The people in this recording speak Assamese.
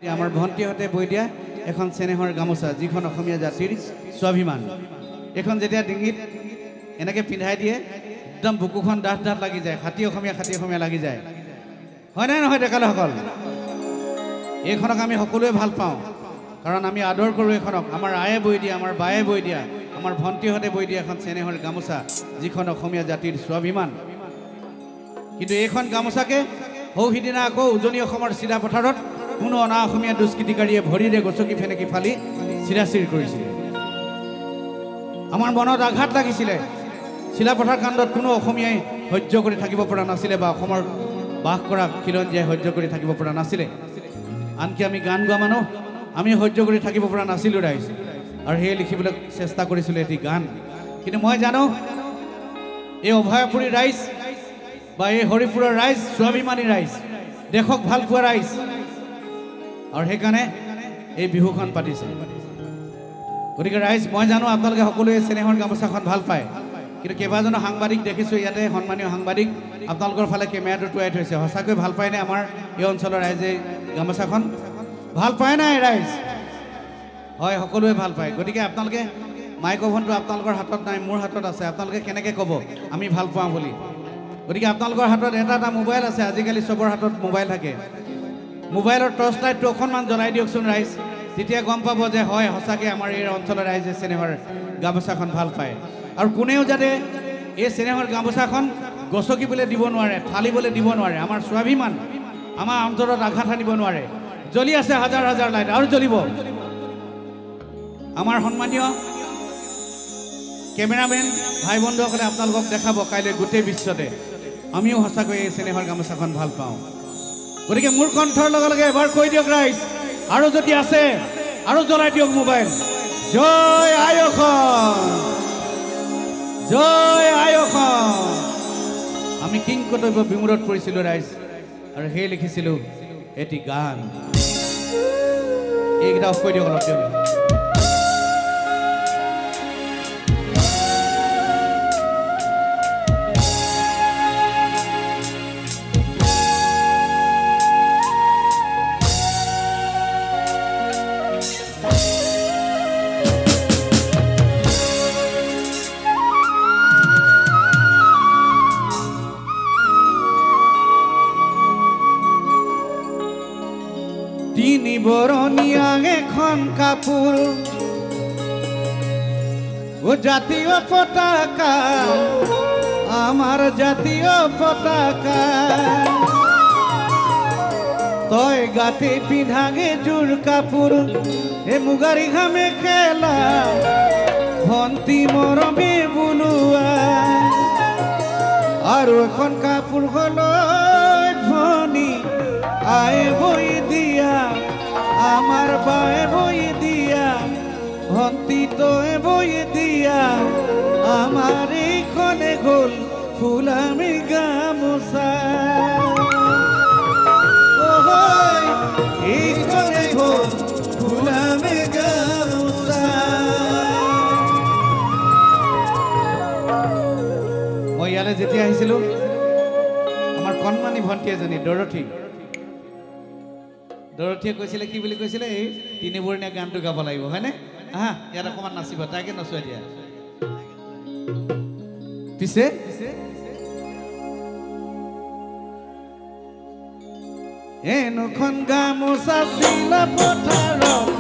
আমাৰ ভণ্টিহঁতে বৈ দিয়া এখন চেনেহৰ গামোচা যিখন অসমীয়া জাতিৰ স্বাভিমান। এখন যেতিয়া ডিঙিত এনেকৈ পিন্ধাই দিয়ে একদম বুকুখন ডাঠ ডাঠ লাগি যায়, খাটি অসমীয়া লাগি যায়। হয়নে নহয় ডেকাসকল? এইখনক আমি সকলোৱে ভাল পাওঁ, কাৰণ আমি আদৰ কৰোঁ এইখনক। আমাৰ আয়ে বৈ দিয়া, আমাৰ বায়ে বৈ দিয়া, আমাৰ ভণ্টিহঁতে বৈ দিয়া এখন চেনেহৰ গামোচা যিখন অসমীয়া জাতিৰ স্বাভিমান। কিন্তু এইখন গামোচাকে সৌ সিদিনা আকৌ উজনি অসমৰ চিলাপথাৰত কোনো অনা অসমীয়া দুষ্কৃতিকাৰীয়ে ভৰিৰে গচকি ফেনেকি ফালি চিৰাচিৰ কৰিছিল। আমাৰ মনত আঘাত লাগিছিলে। চিলাপথাৰ কাণ্ডত কোনো অসমীয়াই সহ্য কৰি থাকিব পৰা নাছিলে, বা অসমৰ বাস কৰা খিলঞ্জীয়াই সহ্য কৰি থাকিব পৰা নাছিলে। আনকি আমি গান গোৱা মানুহ আমি সহ্য কৰি থাকিব পৰা নাছিলোঁ ৰাইজ, আৰু সেয়ে লিখিবলৈ চেষ্টা কৰিছিলোঁ এটি গান। কিন্তু মই জানো এই অভয়াপুৰী ৰাইজ বা এই হৰিপুৰৰ ৰাইজ স্বাভিমানী ৰাইজ, দেশক ভাল পোৱা ৰাইজ, আৰু সেইকাৰণে এই বিহুখন পাতিছে। গতিকে ৰাইজ, মই জানো আপোনালোকে সকলোৱে চেনেহৰ গামোচাখন ভাল পায়, কিন্তু কেইবাজনো সাংবাদিক দেখিছোঁ ইয়াতে, সন্মানীয় সাংবাদিক, আপোনালোকৰ ফালে কেমেৰাটো টুৱাই থৈছে। সঁচাকৈ ভাল পায়নে আমাৰ এই অঞ্চলৰ ৰাইজে গামোচাখন? ভাল পায় নাই ৰাইজ? হয়, সকলোৱে ভাল পায়। গতিকে আপোনালোকে মাইক্ৰফোনটো আপোনালোকৰ হাতত নাই, মোৰ হাতত আছে। আপোনালোকে কেনেকৈ ক'ব আমি ভাল পাওঁ বুলি? গতিকে আপোনালোকৰ হাতত এটা মোবাইল আছে, আজিকালি চবৰ হাতত মোবাইল থাকে। মোবাইলৰ টৰ্চ লাইটটো অকণমান জ্বলাই দিয়কচোন ৰাইজ, তেতিয়া গম পাব যে হয় সঁচাকৈ আমাৰ এই অঞ্চলৰ ৰাইজে চেনেহৰ গামোচাখন ভাল পায়। আৰু কোনেও যাতে এই চেনেহৰ গামোচাখন গচকিবলৈ দিব নোৱাৰে, ফালিবলৈ দিব নোৱাৰে। আমাৰ স্বাভিমান, আমাৰ অন্তৰত আঘাত আনিব নোৱাৰে। জ্বলি আছে হাজাৰ হাজাৰ লাইট, আৰু জ্বলিব। আমাৰ সন্মানীয় কেমেৰামেন ভাই বন্ধুসকলে আপোনালোকক দেখাব কাইলৈ গোটেই বিশ্বতে আমিও সঁচাকৈ এই চেনেহৰ গামোচাখন ভাল পাওঁ। গতিকে মোৰ কণ্ঠৰ লগে লগে এবাৰ কৈ দিয়ক ৰাইজ, আৰু যদি আছে আৰু জ্বলাই দিয়ক মোবাইল। জয় আই অসম, জয় আই অসম। আমি কিং কৰ্তব্য বিমূৰত পৰিছিলোঁ ৰাইজ, আৰু সেয়ে লিখিছিলোঁ এটি গান। এইকেইটা অফ কৰি দিয়ক অলপ দিয়ক। তিনি বৰণীয়া এখন কাপোৰ, ও জাতীয় পতাকা, আমাৰ জাতীয় পতাকা। তই গাতে পিন্ধাগে জোৰ কাপোৰ, এ মুগাৰী ঘামে খেলা, ভণ্টি মৰমে বুলোৱা। আৰু এখন কাপোৰ হলৈ ভনী আয়ে বৈ দিয়া, আমার বায়ে বই দিয়া, ভন্তি তোয়ে বই দিয়া, আমার এইখনে গ'ল ফুলামে গামোচা। এইখনে গ'ল ফুলামে গামোচা। মই ইয়ালৈ যেতিয়া আহিছিলোঁ, আমাৰ কণমানি ভণ্টি এজনী দৰথীয়ে কৈছিলে, কি বুলি কৈছিলে, এই তিনিবৰণীয়া গানটো গাব লাগিব, হয়নে? হা, ইয়াত অকণমান নাচিব, তাকে নচুৱাই দিয়া। পিছে এনোখন গামোচা চিলাপথাৰত